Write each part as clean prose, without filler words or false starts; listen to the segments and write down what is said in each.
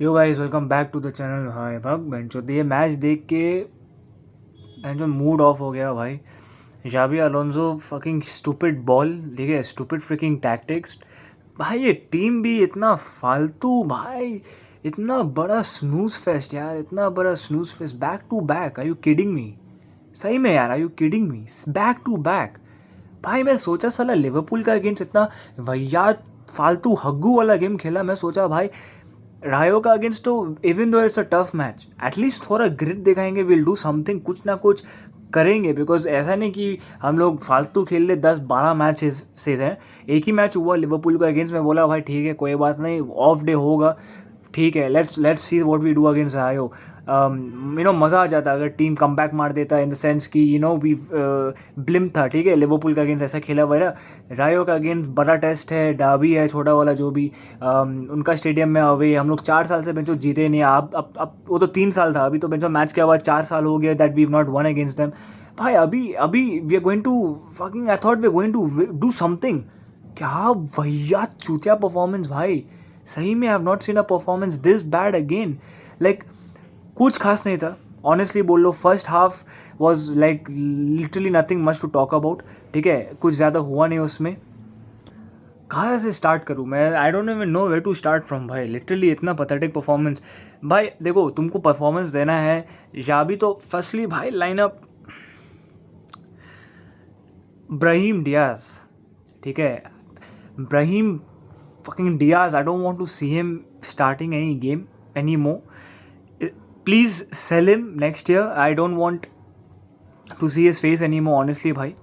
Yo guys welcome back to the channel. Hi भाग बेंचो ये मैच देख के बेंचो मूड ऑफ हो गया भाई। जाबी अलोंसो फकिंग स्टूपिड बॉल, ठीक है, स्टूपिड फ्रिकिंग टैक्टिक्स भाई। ये टीम भी इतना फालतू भाई, इतना बड़ा स्नूज फेस्ट यार, इतना बड़ा snooze fest back to back. Are you kidding me? सही में यार, are you kidding me? Back to back भाई। मैं सोचा साला लिवरपूल का अगेंस्ट इतना भैया फालतू हग्गू वाला गेम खेला। मैं सोचा भाई रायो का अगेंस्ट तो even though it's a tough match, at least थोड़ा ग्रिट दिखाएंगे, विल डू समथिंग, कुछ ना कुछ करेंगे। बिकॉज ऐसा नहीं कि हम लोग फालतू खेल ले 10-12 मैच से हैं। एक ही मैच हुआ लिवरपूल का अगेंस्ट में, बोला भाई ठीक है कोई बात नहीं, ऑफ डे होगा, ठीक है, let's see what we do against Rayo. मज़ा आ जाता अगर टीम कम बैक मार देता, इन द सेंस कि वी ब्लिम था, ठीक है, लिवरपूल का अगेंस्ट ऐसा खेला वगैरह। रायो का अगेंस्ट बड़ा टेस्ट है, डाबी है, छोटा वाला जो भी, उनका स्टेडियम में अवे। हम लोग 4 साल से बेंचो जीते नहीं। अब वो तो 3 साल था, अभी तो बेंचो मैच के बाद 4 साल हो गया that we have not won against them. भाई अभी अभी we are going to fucking, I thought we are going to do something. क्या भैया चूतिया परफॉर्मेंस भाई, सही में I have not seen a performance this bad again. Like कुछ खास नहीं था ऑनेस्टली बोल लो। First half was like literally nothing much to talk about, ठीक है, कुछ ज़्यादा हुआ नहीं उसमें। कहाँ से स्टार्ट करूँ मैं? I don't even know where to start from भाई। लिटरली इतना पथेटिक परफॉर्मेंस भाई। देखो तुमको परफॉर्मेंस देना है या भी तो फर्स्टली भाई लाइनअप ब्राहीम डियाज, ठीक है, Brahim fucking Diaz, I don't want to see him starting any game anymore. Please sell him next year. I don't want to see his face anymore, honestly भाई,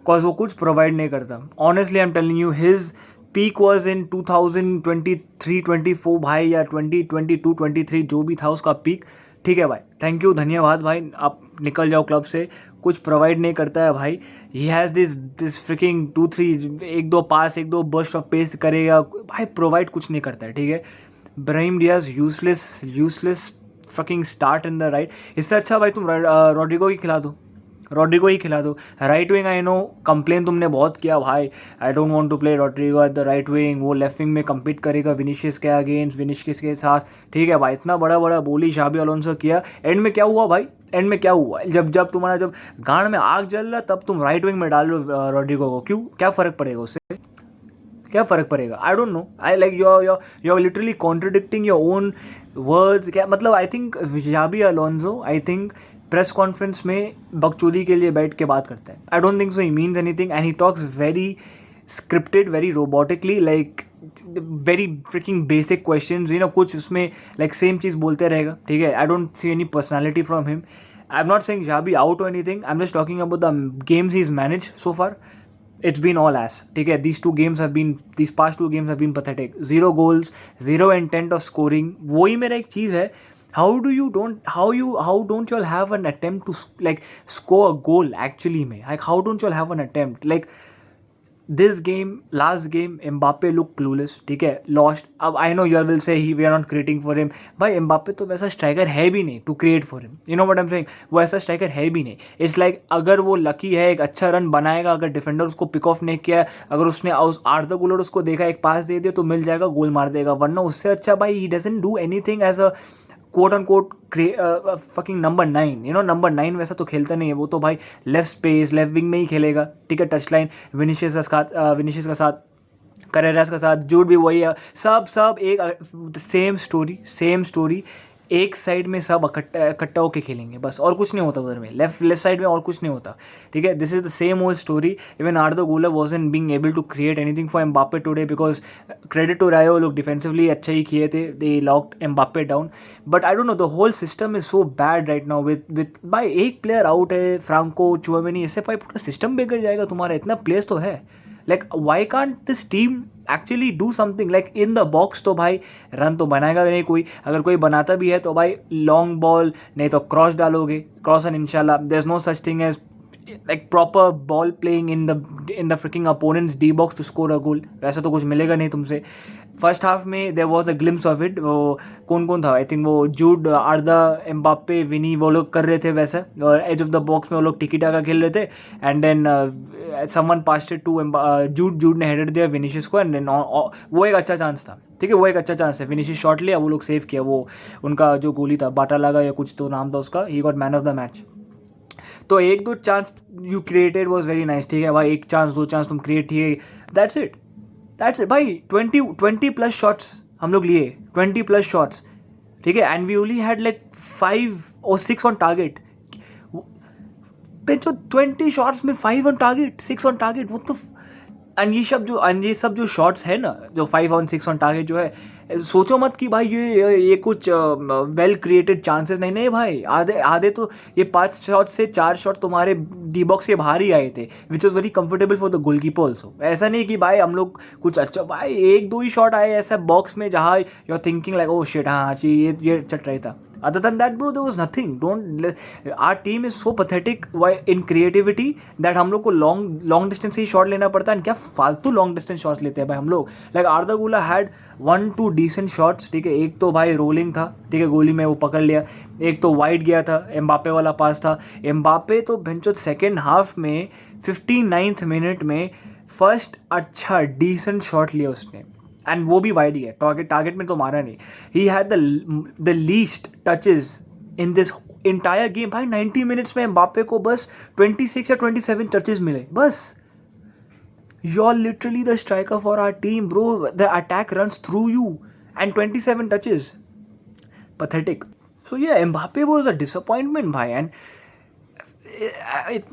cause वो कुछ provide नहीं करता। Honestly I'm telling you, his peak was in 2023-24 भाई, या 2022-23 जो भी था उसका पीक, ठीक है भाई। थैंक यू, धन्यवाद भाई, आप निकल जाओ क्लब से। कुछ प्रोवाइड नहीं करता है भाई। ही हैज़ दिस फ्रिकिंग 2-3 एक दो पास, एक दो बर्स्ट ऑफ पेस करेगा भाई, प्रोवाइड कुछ नहीं करता है, ठीक है। Brahim Diaz useless fucking start in the right. इससे अच्छा भाई तुम रॉड्रिगो ही खिला दो। Right wing I know complain तुमने बहुत किया भाई, I don't want to play Rodrigo at the right wing, वो लेफ्ट विंग में कम्पीट करेगा विनीशियस के अगेंस्ट, विनीशियस के साथ, ठीक है भाई। इतना बड़ा बड़ा बोली शाबी अलोंसो किया। एंड में क्या हुआ भाई? एंड में क्या हुआ? जब तुम्हारा जब गांड में आग जल रहा तब तुम राइट विंग में डाल लो रॉड्रिगो को, क्यों? क्या फ़र्क पड़ेगा उससे? क्या फ़र्क पड़ेगा? I don't know. I like you are literally contradicting your own words. क्या मतलब? I think Xabi Alonso, I think press conference में बकचोदी के लिए बैठ के बात करता है। I don't think so he means anything and he talks very scripted, very robotically, like very fricking basic questions, कुछ उसमें लाइक सेम चीज़ बोलते रहेगा, ठीक है। I don't see any personality from him. I am not saying Xabi out और anything, I am just talking about the games he is manage so far. It's been all ass, ठीक है। these past 2 games have been pathetic. 0 goals, 0 intent of scoring. वही मेरा एक चीज़ है, how don't you all have an attempt to like score a goal actually में? Like how don't you all have an attempt? Like this game, last game, Mbappe look clueless, ठीक है, lost. अब I know you all will say we are not creating for him. भाई Mbappe तो वैसा striker है भी नहीं to create for him. You know what I'm saying? वो ऐसा स्ट्राइकर है भी नहीं. It's like अगर वो लकी है, एक अच्छा रन बनाएगा, अगर डिफेंडर उसको पिक ऑफ नहीं किया, अगर उसने आर्दा गुलर उसको देखा, एक पास दे दिया तो मिल जाएगा, गोल मार देगा। वरना उससे अच्छा भाई he doesn't do anything as a quote on quote fucking number 9, number 9 वैसा तो खेलता नहीं है वो तो भाई। लेफ्ट स्पेस, लेफ्ट विंग में ही खेलेगा, ठीक है। टच लाइन विनीशियस का साथ करेरास का साथ, जूड भी वही है, सब एक सेम स्टोरी। एक साइड में सब इकट्ठा होकर खेलेंगे बस, और कुछ नहीं होता उधर में। लेफ्ट साइड में और कुछ नहीं होता, ठीक है। This is the same old story. Even Arda Guler wasn't being able to create anything for Mbappe today, because credit to Rayo, लोग डिफेंसिवली अच्छा ही किए थे, they locked Mbappe down. But I don't know, the whole system is so bad right now with भाई एक player out है, Franco Tchouameni, इससे भाई पूरा सिस्टम बिगड़ जाएगा तुम्हारा। इतना प्लेयर्स तो है, like why can't this team actually do something like in the box? तो भाई रन तो बनाएगा नहीं कोई, अगर कोई बनाता भी है तो भाई लॉन्ग बॉल, नहीं तो क्रॉस डालोगे, क्रॉस एंड इंशाल्लाह। There is no such thing as like proper ball playing in the freaking opponent's D box to score a goal. वैसा तो कुछ मिलेगा नहीं तुमसे। फर्स्ट हाफ में there was a glimpse of it. वो कौन कौन था, आई थिंक वो जूड, आर्दा, एम्बाप्पे, विनी, वो लोग कर रहे थे वैसा, और एज ऑफ द बॉक्स में वो लोग टिकी टाका खेल रहे थे. And then someone passed it to Jude ने हेडेड दिया विनीशियस को, एंड देन वो एक अच्छा चांस था. ठीक है, वो एक अच्छा चांस है. विनीशियस शॉट लिया, वो लोग सेव किया. वो उनका जो गोली था बाटा लगा या कुछ तो नाम था उसका, he got man of the match. तो एक दो chance you created was very nice. ठीक है भाई, एक चांस दो चांस तुम क्रिएट किए, दैट्स इट भाई. 20+ शॉट्स हम लोग लिए, 20+ शॉट्स. ठीक है, and we only had like 5 or 6 on target. जो 20 शॉट्स में 5 ऑन टारगेट, 6 ऑन टारगेट, वो तो. एंड ये सब जो शॉट्स है ना, जो 5 on 6 ऑन टारगेट जो है, सोचो मत कि भाई ये कुछ वेल क्रिएटेड चांसेस. नहीं भाई, आधे तो ये 5 शॉट से 4 शॉट तुम्हारे डी बॉक्स के बाहर ही आए थे, which was very comfortable for the goalkeeper also. ऐसा नहीं कि भाई हम लोग कुछ अच्छा, भाई 1-2 ही शॉट आए ऐसा बॉक्स में जहाँ you are thinking like oh shit, हाँ ये चट रहा था. Other than that, bro, there was nothing. Our team is so pathetic in creativity that हम लोग को long distance से ही शॉट लेना पड़ता है. क्या फालतू long distance शॉट्स लेते हैं भाई हम लोग. Like Arda Güler had 1-2 decent shots. ठीक है, एक तो भाई रोलिंग था, ठीक है, गोली में वो पकड़ लिया. एक तो वाइड गया था, एम्बापे वाला पास था. एम्बापे तो भंचोद सेकेंड हाफ में 59th मिनट में फर्स्ट अच्छा डिसेंट शॉट लिया उसने, एंड वो भी वाइड ही है. टारगेट में तो मारा नहीं. He had the least touches in this entire game. भाई 90 मिनट्स में एम्बापे को बस 26 या 27 टचेस मिले बस. You are literally the striker for our team bro. The attack runs through you and 27 touches. Pathetic. So ये एम्बापे वाज अ डिसअपॉइंटमेंट भाई. And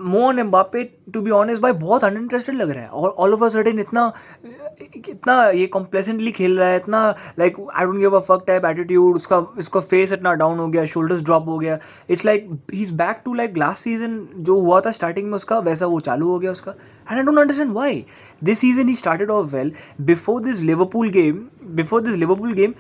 man Mbappe to be honest भाई बहुत अनइंटरेस्टेड लग रहा है. और ऑल ऑफ अ सडन इतना ये कॉम्प्लेसेंटली खेल रहा है, इतना like I don't give a fuck type attitude. उसका फेस इतना डाउन हो गया, शोल्डर्स ड्रॉप हो गया. It's like he is back to like last season जो हुआ था स्टार्टिंग में उसका, वैसा वो चालू हो गया उसका. And I don't understand why. This season he started off well. Before this Liverpool game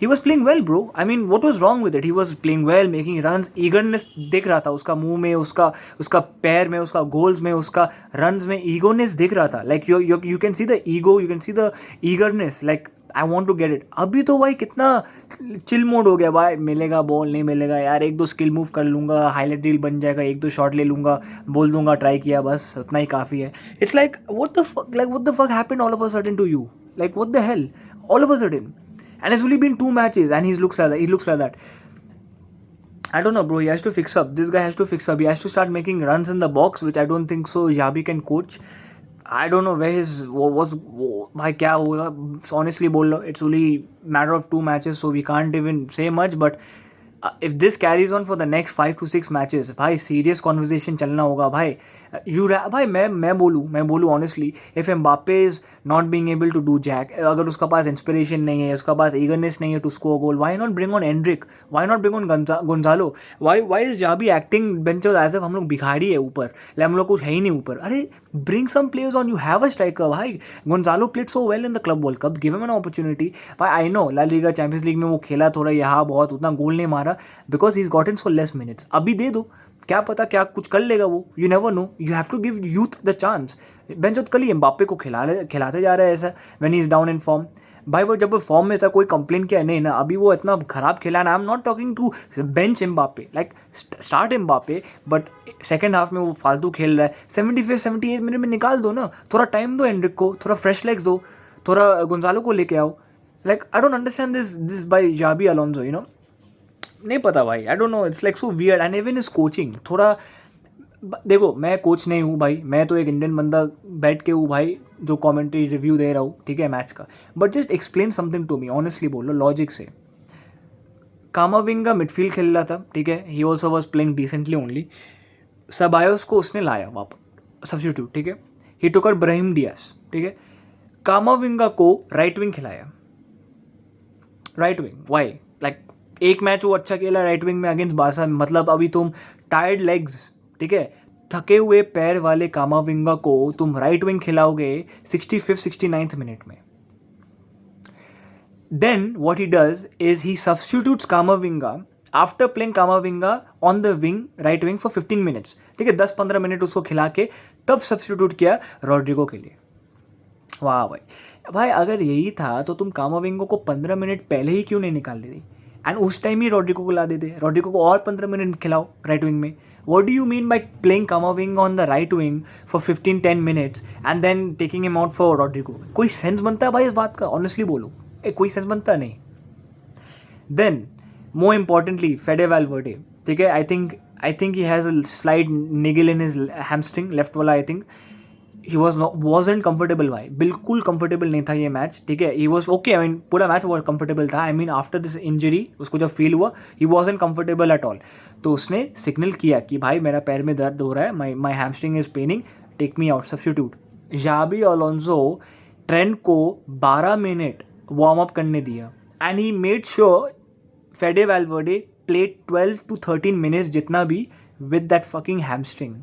he was playing well, bro. I mean, what was wrong with it? He was playing well, making runs, eagerness दिख रहा था उसका मुंह में, उसका पैर में, उसका गोल्स में, उसका रन्स में eagerness दिख रहा था. Like you can see the ego, you can see the eagerness. Like I want to get it. अभी तो भाई कितना चिल मोड हो गया भाई. मिलेगा बॉल, नहीं मिलेगा यार, 1-2 स्किल मूव कर लूँगा, हाईलाइट रील बन जाएगा, 1-2 शॉट ले लूँगा, बोल दूंगा ट्राई किया, बस उतना ही काफ़ी है. It's like what the fuck happened all of a sudden to you? Like what the hell? All of a sudden. And it's only been 2 matches and he looks like that. I don't know, bro. He has to fix up. This guy has to fix up. He has to start making runs in the box, which I don't think so Xabi can coach. I don't know where his was. भाई क्या होगा? Honestly बोल लो, it's only matter of 2 matches, so we can't even say much. But if this carries on for the next 5 to 6 matches, भाई serious conversation चलना होगा भाई. भाई मैं बोलूँ honestly, if Mbappe is not being able to do jack, अगर उसका पास inspiration नहीं है, उसका पास ईगरनेस नहीं है to score goal, why not bring on Endrick, why not bring on Gonzalo, why is Xabi acting बेंचो एज इफ हम लोग भिखारी है ऊपर, हम लोग कुछ है ही नहीं ऊपर. अरे bring some players on, you have a striker भाई. Gonzalo played so well in the club world cup, give him an opportunity भाई. I know La Liga champions league में वो खेला थोड़ा, यहाँ बहुत उतना गोल नहीं मारा because he is gotten for less minutes. अभी दे दो, क्या पता क्या कुछ कर लेगा वो. You never know. You have to give youth the chance. बेंचोत कल ही एम्बापे को खिलाते जा रहा है ऐसा when he is down in form. भाई वो जब वो फॉर्म में था कोई कंप्लेन किया नहीं ना. अभी वो इतना खराब खेला ना. I am not talking to bench Mbappe, like start Mbappe, but second half में वो फालतू खेल रहा है. 75-78 मिनट में निकाल दो ना, थोड़ा टाइम दो एंड्रिक को, थोड़ा फ्रेश लेग्स दो, थोड़ा गोंजालो को लेके आओ. Like I don't understand this by Xabi Alonso, you know. नहीं पता भाई, I don't know, it's like so weird. And even is coaching थोड़ा, देखो मैं कोच नहीं हूँ भाई, मैं तो एक इंडियन बंदा बैठ के हूँ भाई जो कमेंट्री रिव्यू दे रहा हूँ, ठीक है, मैच का. But just explain something to me, honestly बोलो लॉजिक से. कामाविंगा मिडफील्ड खेल रहा था, ठीक है, he also was playing decently only. Ceballos को उसने लाया वापस सब्स्टिट्यूट, ठीक है. He took out Brahim Diaz, ठीक है. कामाविंगा को राइट विंग खिलाया. Right wing why? लाइक एक मैच वो अच्छा खेला राइट विंग में अगेंस्ट बारसा, मतलब अभी तुम टायर्ड लेग्स, ठीक है, थके हुए पैर वाले कामाविंगा को तुम राइट विंग खिलाओगे 65th 69th मिनट में. Then what he does is he substitutes Camavinga after playing Camavinga on the wing, right wing for 15 minutes, ठीक है, 10-15 मिनट उसको खिला के तब सब्स्टिट्यूट किया रॉड्रिगो के लिए. वाह भाई. भाई अगर यही था तो तुम कामाविंगो को 15 मिनट पहले ही क्यों नहीं निकाल देती, एंड उस टाइम ही रॉड्रिगो को ला देते, रॉड्रिगो को और 15 मिनट खिलाओ राइट विंग में. What do you mean by playing Kamavinga on the right wing for 15-10 minutes and then taking him out for Rodrigo? कोई सेंस बनता है भाई इस बात का? ऑनेस्टली बोलो, कोई सेंस बनता नहीं. Then more importantly, Fede Valverde, ठीक है, I think he has a slight niggle in his hamstring, left वाला. I think he wasn't comfortable भाई, बिल्कुल comfortable नहीं था ये मैच, ठीक है. He was okay, I mean पूरा मैच वो comfortable था. I mean after this injury उसको जब फील हुआ he wasn't comfortable at all. तो उसने सिग्नल किया कि भाई मेरा पैर में दर्द हो रहा है, my hamstring is paining, take me out, substitute. Xabi Alonso Trent को 12 मिनट वार्म अप करने दिया and he made sure Fede Valverde played 12 to 13 minutes जितना भी with that fucking hamstring.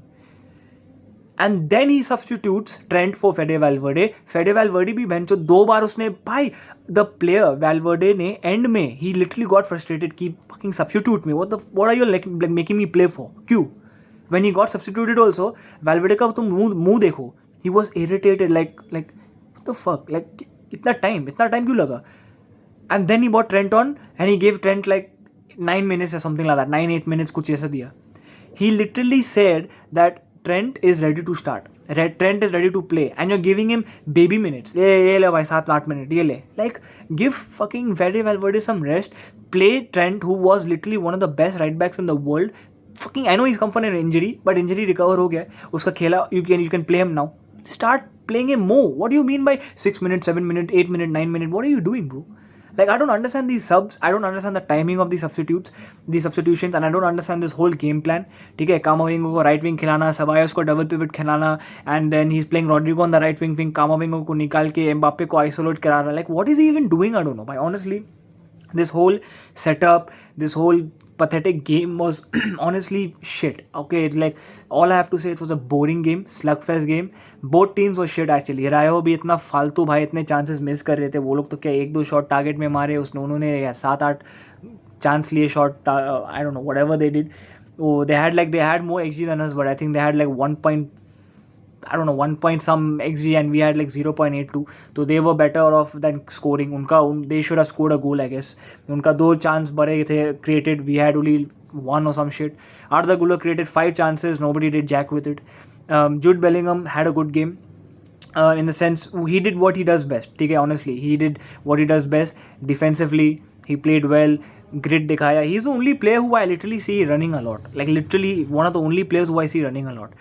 And then he substitutes Trent for Fede Valverde. Fede Valverde भी बेंचो 2 बार उसने भाई the player Valverde ने end में he literally got frustrated कि fucking substitute me. What are you like making me play for? क्यों? When he got substituted also, Valverde का तुम मुंह देखो. He was irritated like what the fuck? Like इतना time क्यों लगा? And then he brought Trent on and he gave Trent like 9 minutes or something like that, 9-8 minutes कुछ ऐसा दिया. He literally said that Trent is ready to start. Trent is ready to play and you're giving him baby minutes. ये ले भाई 7-8 minute ये ले. Like give fucking Fede Valverde some rest. Play Trent who was literally one of the best right backs in the world. Fucking I know he's come from an injury but injury recover हो गया. उसका खेला you can play him now. Start playing him more. What do you mean by 6 minutes, 7 minutes, 8 minutes, 9 minutes? What are you doing, bro? Like I don't understand these subs. I don't understand the timing of these substitutions, and I don't understand this whole game plan. ठीक है, Kamavinga को right wing खिलाना, Ceballos को double pivot खिलाना, and then he's playing Rodrigo on the right wing. Kamavinga को निकाल के Mbappe को isolate करा रहा. Like what is he even doing? I don't know. But honestly, this whole setup, this whole pathetic game was honestly shit. Okay, it's like all I have to say, it was a boring game, slugfest game. Both teams were shit actually. रायो भी इतना फालतू भाई, इतने chances miss कर रहे थे वो लोग. तो क्या 1-2 शॉट टारगेट में मारे उन्होंने 7-8 चांस लिए shot. I don't know whatever they did. Oh, they had more XG than us, but I think they had like 1 point some XG and we had like 0.82. So they were better off than scoring. They should have scored a goal, I guess. उनका 2 chance बड़े थे created. We had only 1 or some shit. Arda Güler created 5 chances. Nobody did jack with it. Jude Bellingham had a good game. In the sense he did what he does best. ठीक है, honestly he did what he does best. Defensively he played well. Grit दिखाया. He's the only player who I literally see running a lot. Like literally one of the only players who I see running a lot.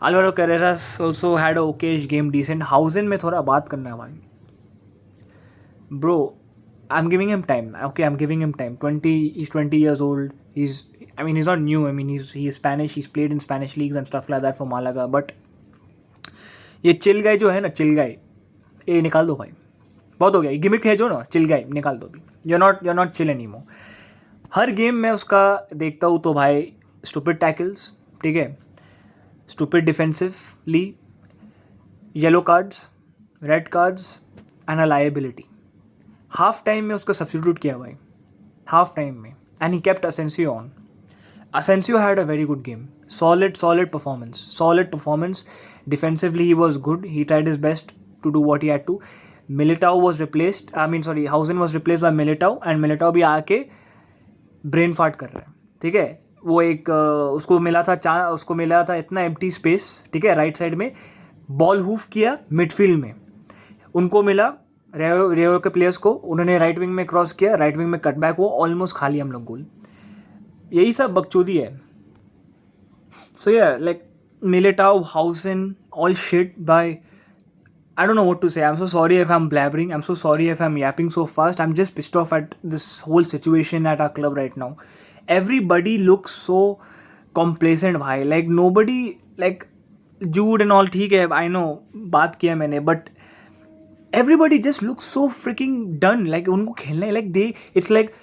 Alvaro Carreras also had a okayish game, decent. Hausen में थोड़ा बात करना है भाई. Bro, I'm giving him time. Okay, I'm giving him time. He's 20 years old. He's not new. I mean, he's Spanish. He's played in Spanish leagues and stuff like that for Malaga. But ये chill guy जो है ना, chill guy, ये निकाल दो भाई. बहुत हो गया. ये गिमिक है जो ना, चिल गाय निकाल दो अभी. You're not chill anymore. Her game में उसका देखता हूँ तो भाई stupid tackles, ठीक है, stupid defensively, yellow cards, red cards and a liability. Half time में उसका सब्स्टिट्यूट किया भाई, हाफ टाइम में, and he kept Asensio on. Asensio had a very good game. Solid performance. Defensively he was good. He tried his best to do what he had to. Hausen was replaced by Militao and Militao भी आके brain fart कर रहा है. ठीक है, वो एक उसको मिला था इतना एम्प्टी स्पेस, ठीक है, राइट साइड में. बॉल हूफ किया मिडफील्ड में, उनको मिला रेयो के प्लेयर्स को, उन्होंने राइट विंग में क्रॉस किया, राइट विंग में कटबैक हुआ, ऑलमोस्ट खा लिया हम लोग गोल. यही सब बकचोदी है. सो या like Militao, Hausen, all shit by, I don't know what to say. I'm so sorry if I'm blabbering. I'm so sorry if I'm yapping so fast. I'm just pissed off at this whole situation at our club right now. Everybody looks so complacent bhai. Like nobody, like Jude and all theek hai, I know baat kiya maine, but everybody just looks so freaking done. Like unko khelna है, like it's like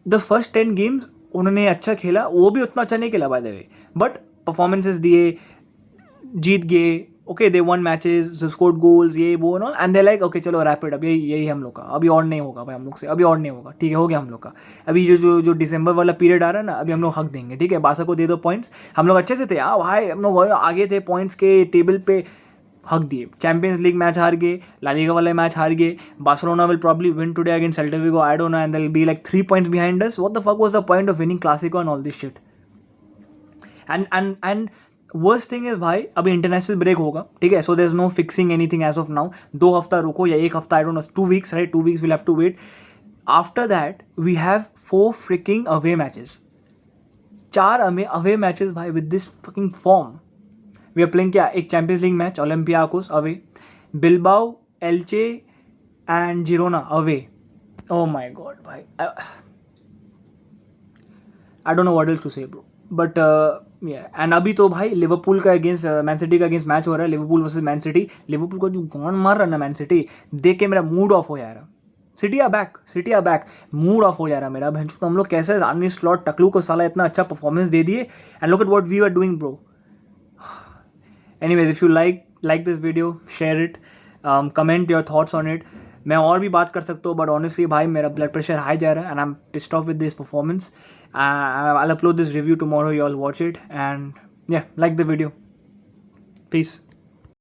the first 10 games उन्होंने अच्छा खेला, वो भी उतना अच्छा नहीं खेला by the way, but performances दिए, जीत गए. ओके, दे वन मैचेस, स्कोर्ड गोल्स, ये वो and all, and they like okay चलो रैपिड, अब यही हम लोग का, अभी और नहीं होगा भाई हम लोग से, अभी और नहीं होगा, ठीक है, हो गया हम लोग का. अभी जो दिसंबर वाला पीरियड आ रहा है ना, अभी हम लोग हक देंगे, ठीक है, बासा को दे दो पॉइंट्स. हम लोग अच्छे से थे, भाई हम लोग आगे थे पॉइंट्स के टेबल पे. हक दिए, चैंपियंस लीग मैच हार गए, ला लीगा वाले मैच हार गए, Barcelona will probably win today against Celta Vigo, I don't know, and they will be like 3 points behind us. What the fuck was the point of winning Clasico and all this shit? And worst thing is भाई अभी international break होगा, ठीक है, so there is no fixing anything as of now. 2 हफ्ता रुको या 1 हफ्ता, I don't know, 2 weeks, right, 2 weeks will have to wait. After that we have 4 freaking away matches, 4 away matches भाई. With this fucking form we are playing क्या, एक Champions League match Olympiacos away, Bilbao, Elche and Girona away. Oh my God भाई, I don't know what else to say bro. But and अभी तो भाई Liverpool का against Man City का against match हो रहा है, Liverpool versus Man City. Liverpool को जो गॉन मार रहा है ना मैन सिटी, देख के मेरा मूड ऑफ हो जा रहा. सिटी आ बैक, मूड ऑफ हो जा रहा मेरा. बहन, तो हम लोग कैसे आर्नी स्लॉट टकलू को साला इतना अच्छा परफॉर्मेंस दे दिए, and look at what we are doing bro. Anyways, if you like this video, share it, comment your thoughts on it. मैं और भी बात कर सकता हूँ, बट ऑनेस्टली भाई मेरा ब्लड प्रेशर हाई जा रहा है, and I am pissed off with this performance. I'll upload this review tomorrow. You all watch it and yeah, like the video. Peace.